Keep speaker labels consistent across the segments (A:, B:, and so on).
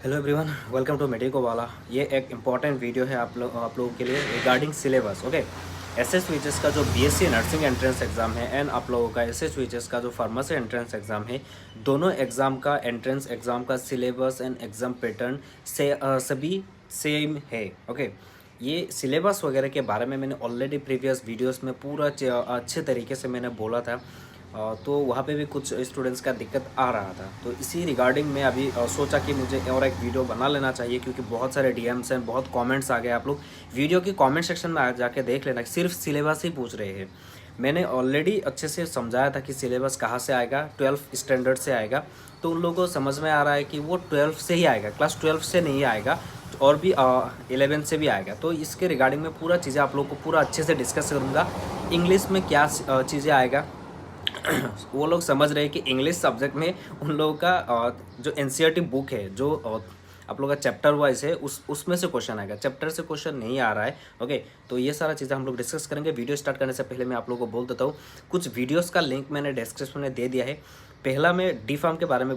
A: Hello everyone, welcome to medico वाला। ये एक इम्पॉर्टेंट वीडियो है आप लोगों के लिए regarding syllabus. Okay, SS witches का जो बीएससी नर्सिंग एंट्रेंस एग्ज़ाम है एंड आप लोगों का एसएस विचेस का जो फार्मेसी एंट्रेंस एग्ज़ाम है, दोनों एग्ज़ाम का एंट्रेंस एग्ज़ाम का सिलेबस एंड एग्ज़ाम पैटर्न से सभी सेम है। ओके, ये सिलेबस वगैरह के बारे में मैंने ऑलरेडी प्रीवियस वीडियोस में पूरा अच्छे तरीके से मैंने बोला था। तो वहाँ पे भी कुछ स्टूडेंट्स का दिक्कत आ रहा था, तो इसी रिगार्डिंग मैं अभी सोचा कि मुझे और एक वीडियो बना लेना चाहिए, क्योंकि बहुत सारे डीएम्स हैं, बहुत कमेंट्स आ गए। आप लोग वीडियो की कमेंट सेक्शन में जाके देख लेना, सिर्फ सिलेबस ही पूछ रहे हैं। मैंने ऑलरेडी अच्छे से समझाया था कि सिलेबस कहाँ से आएगा, 12th स्टैंडर्ड से आएगा। तो उन लोगों को समझ में आ रहा है कि वो 12 से ही आएगा, क्लास 12 से नहीं आएगा, और भी 11 से भी आएगा। तो इसके रिगार्डिंग में पूरा चीज़ें आप लोग को पूरा अच्छे से डिस्कस करूँगा। इंग्लिश में क्या चीज़ें आएगा, वो लोग समझ रहे हैं कि इंग्लिश सब्जेक्ट में उन लोगों का जो एनसीईआरटी बुक है, जो आप लोगों का चैप्टर वाइज है, उसमें से क्वेश्चन आएगा, चैप्टर से क्वेश्चन नहीं आ रहा है। ओके, तो ये सारा चीज़ें हम लोग डिस्कस करेंगे। वीडियो स्टार्ट करने से पहले मैं आप लोगों को बोल देता हूँ, कुछ वीडियोस का लिंक मैंने डिस्क्रिप्शन में दे दिया है। पहला मैं डी फार्म के बारे में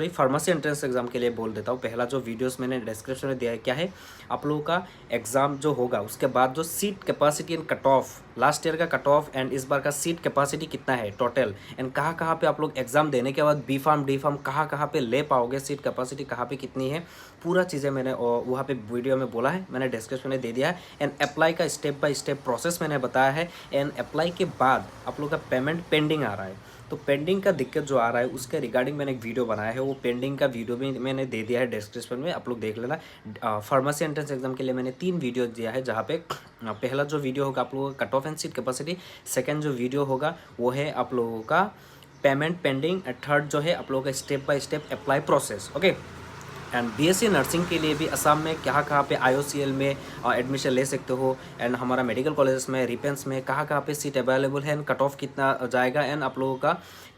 A: फार्मेसी एंट्रेंस एग्जाम के लिए बोल देता हूँ। पहला जो वीडियोस मैंने डिस्क्रिप्शन में दिया है, क्या है, आप लोगों का एग्ज़ाम जो होगा उसके बाद जो seat capacity and cut off, last year का कट ऑफ एंड इस बार का सीट कैपेसिटी कितना है टोटल, एंड कहाँ पे आप लोग एग्जाम देने के बाद बी फार्म डी फार्म कहाँ पे ले पाओगे, सीट कैपेसिटी कहाँ पे कितनी है, पूरा चीज़ें मैंने वहाँ पे वीडियो में बोला है, मैंने डिस्क्रिप्शन में दे दिया है। एंड अप्लाई का स्टेप बाय स्टेप प्रोसेस मैंने बताया है। एंड अप्लाई के बाद आप लोग का पेमेंट पेंडिंग आ रहा है, तो पेंडिंग का दिक्कत जो आ रहा है उसके रिगार्डिंग मैंने एक वीडियो बनाया है, वो पेंडिंग का वीडियो भी मैंने दे दिया है डिस्क्रिप्शन में, आप लोग देख लेना। फार्मेसी एंट्रेंस एग्जाम के लिए मैंने 3 वीडियो दिया है, जहाँ पे पहला जो वीडियो होगा आप लोगों का cut off and seat capacity, second जो वीडियो होगा वो है आप लोगों का पेमेंट पेंडिंग, थर्ड जो है आप लोगों का step by step apply process. Okay, and BSc nursing के लिए भी असम में कहाँ पे आईओसीएल में एडमिशन ले सकते हो, एंड हमारा मेडिकल कॉलेजेस में, रिपेंस में कहाँ पे सीट अवेलेबल है, एंड कट ऑफ कितना जाएगा, एंड आप लोगों का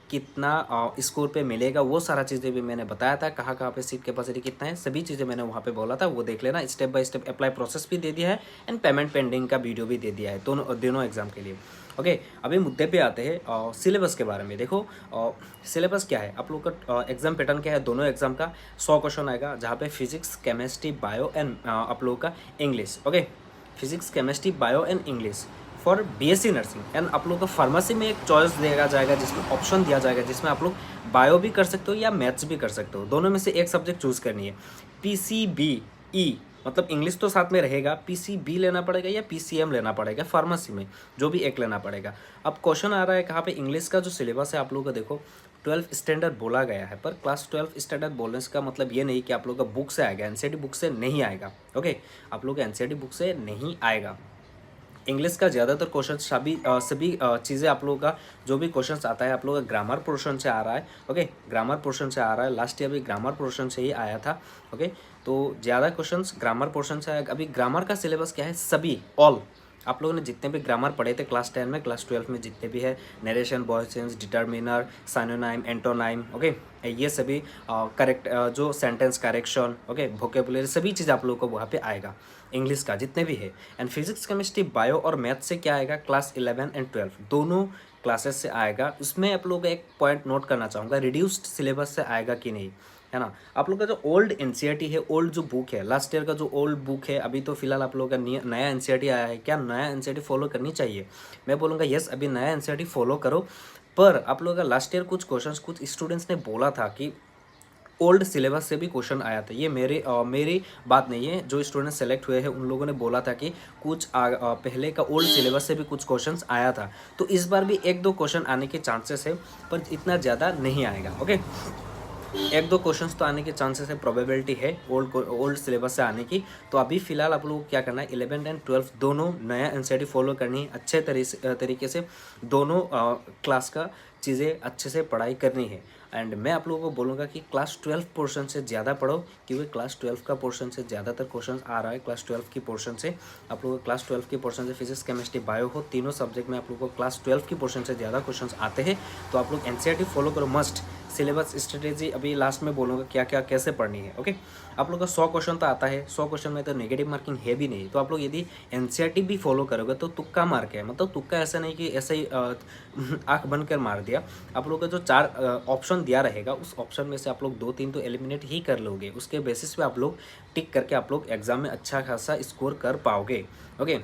A: कितना स्कोर पे मिलेगा, वो सारा चीज़ें भी मैंने बताया था। कहाँ पे सीट कैपेसिटी कितना है, सभी चीज़ें मैंने वहाँ पे बोला था, वो देख लेना। Step by step apply process भी दे दिया है एंड पेमेंट पेंडिंग का वीडियो भी दे दिया है, दोनों एग्जाम के लिए। ओके, अभी मुद्दे पे आते हैं सिलेबस के बारे में। देखो, सिलेबस क्या है, आप लोग का एग्जाम पैटर्न क्या है, दोनों एग्जाम का 100 क्वेश्चन आएगा, जहाँ पे फिजिक्स केमिस्ट्री बायो एंड आप लोगों का English. Okay, physics chemistry bio and English for BSc nursing. And आप लोग को फार्मेसी में एक चॉइस दिया जाएगा, जिसमें ऑप्शन दिया जाएगा, जिसमें आप लोग बायो भी कर सकते हो या मैथ्स भी कर सकते हो, दोनों में से एक सब्जेक्ट चूज करनी है। पीसीबीई मतलब इंग्लिश तो साथ में रहेगा, पीसीबी लेना पड़ेगा या पीसीएम लेना पड़ेगा, फार्मेसी में जो भी एक लेना पड़ेगा। अब क्वेश्चन आ रहा है कहाँ पे, इंग्लिश का जो सिलेबस है आप लोगों का, देखो 12 स्टैंडर्ड बोला गया है, पर क्लास 12 स्टैंडर्ड बोलने का मतलब ये नहीं कि आप लोग का बुक से आएगा, एनसीईआरटी बुक से नहीं आएगा। ओके, आप लोग का एनसीईआरटी बुक से नहीं आएगा। इंग्लिश का ज़्यादातर क्वेश्चन सभी चीज़ें आप लोगों का जो भी क्वेश्चंस आता है आप लोगों का ग्रामर पोर्शन से आ रहा है। ओके, ग्रामर पोर्शन से आ रहा है, लास्ट ईयर भी ग्रामर पोर्शन से ही आया था। ओके, तो ज़्यादा क्वेश्चंस ग्रामर पोर्शन से आएगा। अभी ग्रामर का सिलेबस क्या है, सभी ऑल आप लोगों ने जितने भी ग्रामर पढ़े थे क्लास 10 में, क्लास 12 में जितने भी है, narration, voice, determiner, synonym, antonym, okay, ये सभी करेक्ट जो सेंटेंस करेक्शन, ओके, वोकेबुलरी, सभी चीज़ आप लोगों को वहाँ पे आएगा इंग्लिश का जितने भी है। एंड फिजिक्स केमिस्ट्री बायो और मैथ से क्या आएगा, क्लास 11 एंड 12 दोनों क्लासेस से आएगा। उसमें आप लोग एक पॉइंट नोट करना चाहूँगा, रिड्यूस्ड सिलेबस से आएगा कि नहीं, है ना। आप लोग का जो ओल्ड एनसीईआरटी है, ओल्ड जो बुक है, लास्ट ईयर का जो ओल्ड बुक है, अभी तो फिलहाल आप लोगों का नया एनसीईआरटी आया है, क्या नया एनसीईआरटी फॉलो करनी चाहिए? मैं बोलूँगा यस, अभी नया एनसीईआरटी फॉलो करो। पर आप लोगों का लास्ट ईयर कुछ क्वेश्चंस कुछ स्टूडेंट्स ने बोला था कि ओल्ड सिलेबस से भी क्वेश्चन आया था। ये मेरी बात नहीं है, जो स्टूडेंट सेलेक्ट हुए हैं उन लोगों ने बोला था कि कुछ पहले का ओल्ड सिलेबस से भी कुछ क्वेश्चंस आया था। तो इस बार भी 1-2 क्वेश्चन आने के चांसेस है, पर इतना ज़्यादा नहीं आएगा। ओके, 1-2 क्वेश्चंस तो आने के चांसेस है, प्रोबेबिलिटी है ओल्ड सिलेबस से आने की। तो अभी फिलहाल आप लोगों को क्या करना है, 11 एंड 12 दोनों नया एनसीईआरटी फॉलो करनी है, अच्छे तरीके से दोनों क्लास का चीज़ें अच्छे से पढ़ाई करनी है। एंड मैं आप लोगों को बोलूँगा कि क्लास 12 पोर्शन से ज़्यादा पढ़ो, क्योंकि क्लास 12 का पोर्शन से ज़्यादातर क्वेश्चन आ रहा है। क्लास 12 की पोर्शन से आप लोगों को क्लास 12 की पोर्शन से फिजिक्स केमिस्ट्री बायो हो, तीनों सब्जेक्ट में आप लोगों को क्लास 12 की पोर्शन से ज़्यादा क्वेश्चन आते हैं। तो आप लोग एनसीईआरटी फॉलो करो मस्ट। सिलेबस स्ट्रेटेजी अभी लास्ट में बोलूँगा क्या क्या कैसे पढ़नी है। ओके, आप लोग का 100 क्वेश्चन तो आता है, 100 क्वेश्चन में तो नेगेटिव मार्किंग है भी नहीं। तो आप लोग यदि एनसीईआरटी भी फॉलो करोगे तो तुक्का मार के, मतलब तुक्का ऐसा नहीं कि ऐसे ही आँख बंद कर मार दिया। आप लोग का जो 4 ऑप्शन दिया रहेगा उस ऑप्शन में से आप लोग 2-3 तो एलिमिनेट ही कर लोगे। उसके बेसिस पे आप लोग टिक करके आप लोग एग्जाम में अच्छा खासा स्कोर कर पाओगे। ओके,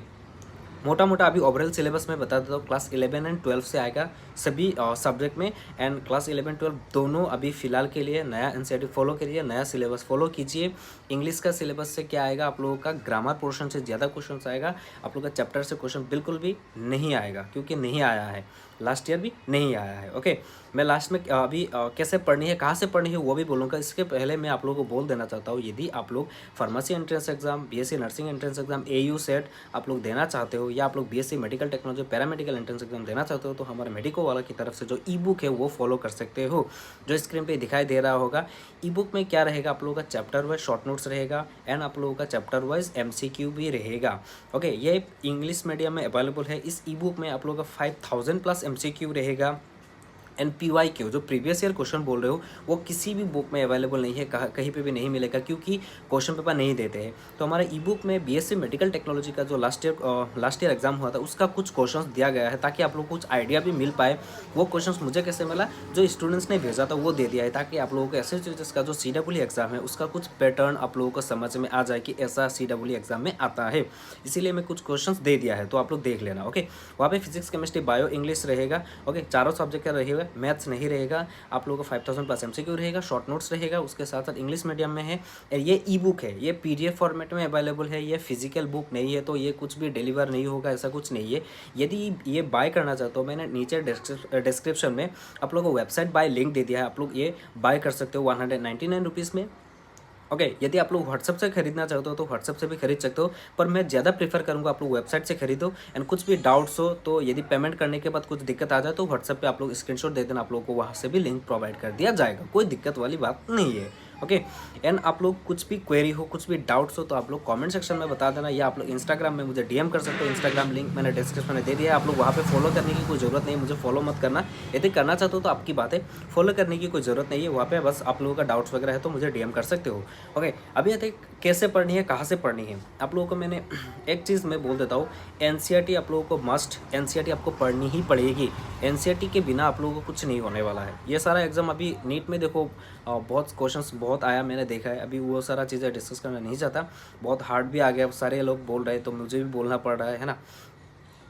A: मोटा मोटा अभी ओवरऑल सिलेबस में बता देता हूँ। क्लास 11 एंड 12 से आएगा सभी सब्जेक्ट में, एंड क्लास 11-12 दोनों अभी फिलहाल के लिए नया एनसीईआरटी फॉलो करिए, नया सिलेबस फॉलो कीजिए। इंग्लिश का सिलेबस से क्या आएगा, आप लोगों का ग्रामर पोर्शन से ज़्यादा क्वेश्चन आएगा। आप लोग का चैप्टर से क्वेश्चन बिल्कुल भी नहीं आएगा, क्योंकि नहीं आया है, लास्ट ईयर भी नहीं आया है। ओके, मैं लास्ट में अभी कैसे पढ़नी है, कहाँ से पढ़नी है वो भी बोलूँगा। इसके पहले मैं आप लोगों को बोल देना चाहता हूँ, यदि आप लोग pharmacy entrance exam, BSc nursing entrance exam, AU set आप लोग देना चाहते हो, या आप लोग BSc medical technology paramedical entrance exam देना चाहते हो, तो हमारे मेडिको वाला की तरफ से जो ई बुक है वो फॉलो कर सकते हो, जो स्क्रीन पे दिखाई दे रहा होगा। ई बुक में क्या रहेगा, आप लोगों का चैप्टर वाइज शॉर्ट नोट्स रहेगा, एंड आप लोगों का चैप्टर वाइज एमसीक्यू भी रहेगा। ओके, ये इंग्लिश मीडियम में अवेलेबल है। इस ई बुक में आप लोगों का 5000 प्लस एमसीक्यू रहेगा, एंड PYQ जो प्रीवियस ईयर क्वेश्चन बोल रहे हो वो किसी भी बुक में अवेलेबल नहीं है, कहीं पे भी नहीं मिलेगा, क्योंकि क्वेश्चन पेपर नहीं देते हैं। तो हमारे ई बुक में बीएससी मेडिकल टेक्नोलॉजी का जो लास्ट ईयर एग्जाम हुआ था उसका कुछ क्वेश्चंस दिया गया है, ताकि आप लोग को कुछ आइडिया भी मिल पाए। वो क्वेश्चंस मुझे कैसे मिला, जो स्टूडेंट्स ने भेजा था वो दे दिया है, ताकि आप लोगों को एसएससी का जो CEE एग्जाम है उसका कुछ पैटर्न आप लोगों को समझ में आ जाए कि ऐसा CEE एग्जाम में आता है। इसीलिए मैं कुछ क्वेश्चंस दे दिया है, तो आप लोग देख लेना। ओके, वहाँ पे फिजिक्स, केमिस्ट्री, बायो, इंग्लिश रहेगा। ओके, चारों सब्जेक्ट का रहेगा, मैथ्स नहीं रहेगा। आप लोगों को 5000 प्लस एमसीक्यू रहेगा, शॉर्ट नोट्स रहेगा, उसके साथ साथ इंग्लिश मीडियम में है। ये ई बुक है, ये PDF फॉर्मेट में अवेलेबल है, ये फिजिकल बुक नहीं है, तो ये कुछ भी डिलीवर नहीं होगा, ऐसा कुछ नहीं है। यदि ये बाय करना चाहते हो, मैंने नीचे डिस्क्रिप्शन में आप लोगों को वेबसाइट बाय लिंक दे दिया है, आप लोग ये बाय कर सकते हो 199 रुपीज़ में। ओके, यदि आप लोग व्हाट्सएप से खरीदना चाहते हो तो व्हाट्सएप से भी खरीद सकते हो, पर मैं ज़्यादा प्रीफर करूँगा आप लोग वेबसाइट से खरीदो। एंड कुछ भी डाउट्स हो तो यदि पेमेंट करने के बाद कुछ दिक्कत आ जाए तो व्हाट्सएप पे आप लोग स्क्रीनशॉट दे देना, आप लोगों को वहाँ से भी लिंक प्रोवाइड कर दिया जाएगा, कोई दिक्कत वाली बात नहीं है। ओके, एंड आप लोग कुछ भी क्वेरी हो, कुछ भी डाउट्स हो तो आप लोग कमेंट सेक्शन में बता देना, या आप लोग इंस्टाग्राम में मुझे DM कर सकते हो। इंस्टाग्राम लिंक मैंने डिस्क्रिप्शन में दे दिया है, आप लोग वहाँ पे फॉलो करने की कोई ज़रूरत नहीं है, मुझे फॉलो मत करना। यदि करना चाहते हो तो आपकी बात है, फॉलो करने की कोई ज़रूरत नहीं है, वहाँ पे बस आप लोगों का डाउट्स वगैरह है तो मुझे DM कर सकते हो। ओके, अभी आते कैसे पढ़नी है, कहाँ से पढ़नी है। आप लोगों को मैंने एक चीज़ मैं बोल देता हूँ, एनसीईआरटी आप लोगों को मस्ट, एनसीईआरटी आपको पढ़नी ही पड़ेगी। एनसीईआरटी के बिना आप लोगों को कुछ नहीं होने वाला है। ये सारा एग्जाम अभी नीट में देखो बहुत क्वेश्चंस बहुत आया, मैंने देखा है, अभी वो सारा चीज़ें डिस्कस करना नहीं चाहता, बहुत हार्ड भी आ गया, सारे लोग बोल रहे हैं तो मुझे भी बोलना पड़ रहा है ना।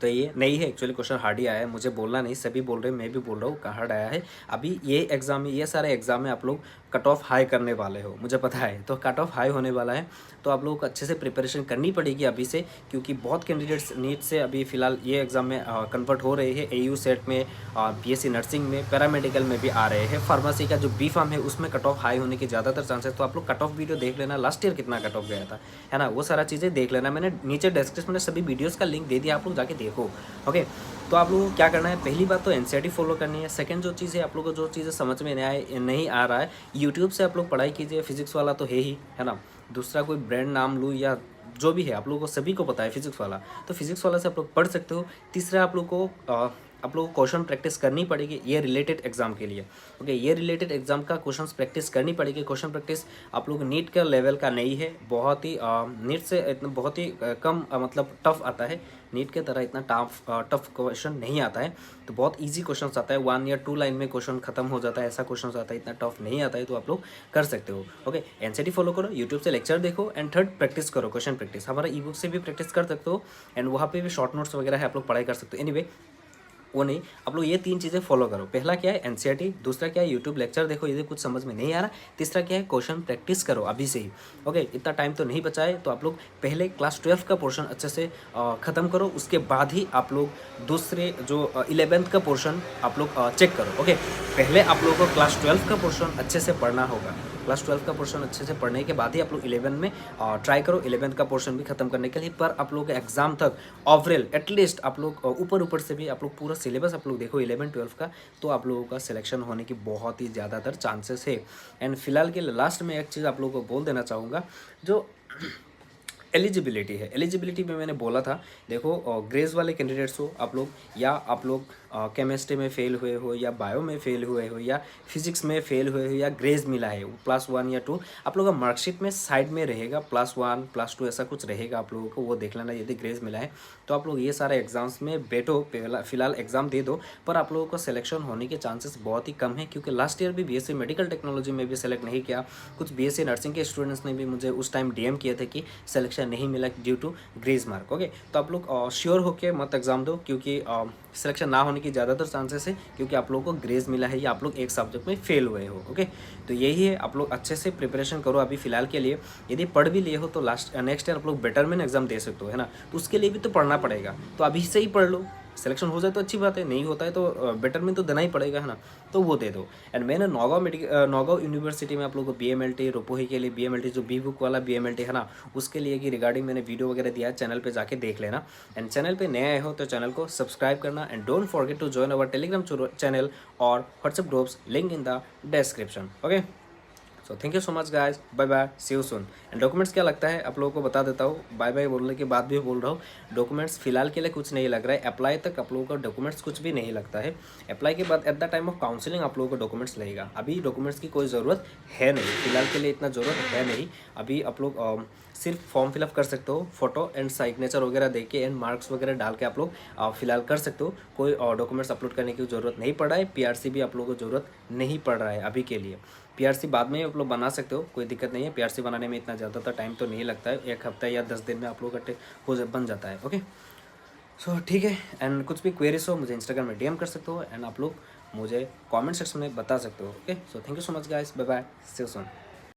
A: तो ये नहीं है, एक्चुअली क्वेश्चन हार्ड ही आया है, मुझे बोलना नहीं, सभी बोल रहे हैं, मैं भी बोल रहा हूँ हार्ड आया है। अभी ये एग्जाम में, ये सारे एग्जाम में आप लोग कट ऑफ हाई करने वाले हो, मुझे पता है, तो कट ऑफ हाई होने वाला है, तो आप लोगों को अच्छे से प्रिपरेशन करनी पड़ेगी अभी से, क्योंकि बहुत कैंडिडेट्स नीट से अभी फिलहाल ये एग्जाम में कन्वर्ट हो रहे हैं। एयू सेट में, BSc नर्सिंग में, पैरामेडिकल में भी आ रहे हैं। फार्मेसी का जो B.Pharm है उसमें कट ऑफ हाई होने के ज़्यादातर चांसेस, तो आप लोग कट ऑफ वीडियो देख लेना, लास्ट ईयर कितना कट ऑफ गया था, है ना, वो सारा चीज़ें देख लेना। मैंने नीचे डिस्क्रिप्शन में सभी वीडियोज़ का लिंक दे दिया, आप लोग जाके देखो। ओके, तो आप लोगों को क्या करना है, पहली बात तो एनसीईआरटी फॉलो करनी है। सेकंड जो चीज़ है, आप लोगों को जो चीज़ें समझ में नहीं आ रहा है, यूट्यूब से आप लोग पढ़ाई कीजिए, फिजिक्स वाला तो है ना, दूसरा कोई ब्रांड नाम लूँ या जो भी है, आप लोगों को सभी को पता है फिजिक्स वाला, तो फिजिक्स वाला से आप लोग पढ़ सकते हो। तीसरा आप लोग को क्वेश्चन प्रैक्टिस करनी पड़ेगी ये रिलेटेड एग्जाम के लिए। ओके, ये रिलेटेड एग्जाम का क्वेश्चन प्रैक्टिस करनी पड़ेगी। क्वेश्चन प्रैक्टिस आप लोग नीट के लेवल का नहीं है, बहुत ही नीट से इतना बहुत ही कम मतलब टफ आता है, नीट के तरह इतना टफ क्वेश्चन नहीं आता है, तो बहुत इजी क्वेश्चन आता है, 1 या 2 लाइन में क्वेश्चन खत्म हो जाता है, ऐसा क्वेश्चन आता है, इतना टफ नहीं आता है, तो आप लोग कर सकते हो। ओके, एनसीईआरटी फॉलो करो, यूट्यूब से लेक्चर देखो, एंड थर्ड प्रैक्टिस करो, क्वेश्चन प्रैक्टिस हमारा ई बुक से भी प्रैक्टिस कर सकते हो, एंड वहाँ पे भी शॉर्ट नोट्स वगैरह है, आप लोग पढ़ाई कर सकते हो। एनीवे वो नहीं, आप लोग ये 3 चीज़ें फॉलो करो। पहला क्या है, एनसीईआरटी, दूसरा क्या है, यूट्यूब लेक्चर देखो यदि कुछ समझ में नहीं आ रहा, तीसरा क्या है, क्वेश्चन प्रैक्टिस करो अभी से ही। ओके, इतना टाइम तो नहीं बचा है, तो आप लोग पहले क्लास 12 का पोर्शन अच्छे से ख़त्म करो, उसके बाद ही आप लोग दूसरे जो 11th का पोर्शन आप लोग चेक करो। ओके, पहले आप लोगों को क्लास 12 का पोर्शन अच्छे से पढ़ना होगा, क्लास 12 का पोर्शन अच्छे से पढ़ने के बाद ही आप लोग 11 में ट्राई करो 11th का पोर्शन भी खत्म करने के लिए। पर आप लोग एग्जाम तक ओवरऑल एटलीस्ट आप लोग ऊपर से भी आप लोग पूरा सिलेबस आप लोग देखो 11-12 का, तो आप लोगों का सिलेक्शन होने की बहुत ही ज़्यादातर चांसेस है। एंड फिलहाल के लास्ट में एक चीज़ आप लोगों को बोल देना चाहूँगा, जो एलिजिबिलिटी है, एलिजिबिलिटी में मैंने बोला था, देखो ग्रेज वाले कैंडिडेट्स हो आप लोग, या आप लोग केमिस्ट्री में फेल हुए हो या बायो में फेल हुए हो या फिजिक्स में फेल हुए हो या ग्रेज मिला है +1 या 2, आप लोगों का मार्कशीट में साइड में रहेगा +1 +2 ऐसा कुछ रहेगा, आप लोगों को वो देख लेना यदि ग्रेज मिला है तो आप लोग ये सारे एग्जाम्स में बैठो, फिलहाल एग्जाम दे दो, पर आप लोगों को सिलेक्शन होने के चांसेस बहुत ही कम है क्योंकि लास्ट ईयर भी बीएससी मेडिकल टेक्नोलॉजी में भी सेलेक्ट नहीं किया, कुछ बीएससी नर्सिंग के स्टूडेंट्स ने भी मुझे उस टाइम डीएम किए थे कि सिलेक्शन नहीं मिला due to grace mark. Okay, तो आप लोग श्योर होकर मत एग्जाम दो क्योंकि सिलेक्शन ना होने की ज़्यादातर चांसेस है क्योंकि आप लोगों को ग्रेज मिला है या आप लोग एक सब्जेक्ट में फेल हुए हो। ओके, तो यही है, आप लोग अच्छे से प्रिपरेशन करो अभी फिलहाल के लिए। यदि पढ़ भी लिए हो तो नेक्स्ट ईयर आप लोग बेटरमेंट एग्जाम दे सकते हो, है ना, तो उसके लिए भी तो पढ़ना पड़ेगा, तो अभी से ही पढ़ लो, सिलेक्शन हो जाए तो अच्छी बात है, नहीं होता है तो बेटरमेंट तो देना ही पड़ेगा, है ना, तो वो दे दो। एंड मैंने नौगांव यूनिवर्सिटी में आप लोगों को BMLT रोपोही के लिए BMLT जो बी बुक वाला BMLT है ना, उसके लिए कि रिगार्डिंग मैंने वीडियो वगैरह दिया है, चैनल पे जाके देख लेना। एंड चैनल पे नए आए हो तो चैनल को सब्सक्राइब करना and don't forget to join our Telegram channel और WhatsApp groups, link in the description. Okay, so thank you so much guys, bye bye, see you soon. And documents क्या लगता है आप लोगों को बता देता हूँ, बाय बाय बोलने के बाद भी बोल रहा हूँ, डॉक्यूमेंट्स फिलहाल के लिए कुछ नहीं लग रहा है, अप्लाई तक आप लोगों को डॉक्यूमेंट्स कुछ भी नहीं लगता है। अप्लाई के बाद at the time of counselling आप लोगों को डॉक्यूमेंट्स लगेगा, अभी डॉक्यूमेंट्स की कोई ज़रूरत है नहीं, फिलहाल के लिए इतना ज़रूरत है नहीं। अभी आप लोग सिर्फ फॉर्म फिलअप कर सकते हो, फोटो एंड सिग्नेचर वगैरह दे के एंड मार्क्स वगैरह डाल के आप लोग फिलहाल कर सकते हो, कोई डॉक्यूमेंट्स अपलोड करने की ज़रूरत नहीं पड़ रहा है। PRC भी आप लोगों को ज़रूरत नहीं पड़ रहा है अभी के लिए, PRC बाद में आप लोग बना सकते हो, कोई दिक्कत नहीं है, PRC बनाने में इतना ज़्यादातर टाइम तो नहीं लगता है, 1 हफ्ता या 10 दिन में आप लोग बन जाता है। ओके, सो ठीक है, एंड कुछ भी क्वेरीज हो मुझे इंस्टाग्राम में DM कर सकते हो एंड आप लोग मुझे कमेंट सेक्शन में बता सकते हो। Okay, so thank you so much guys, bye bye, see you soon.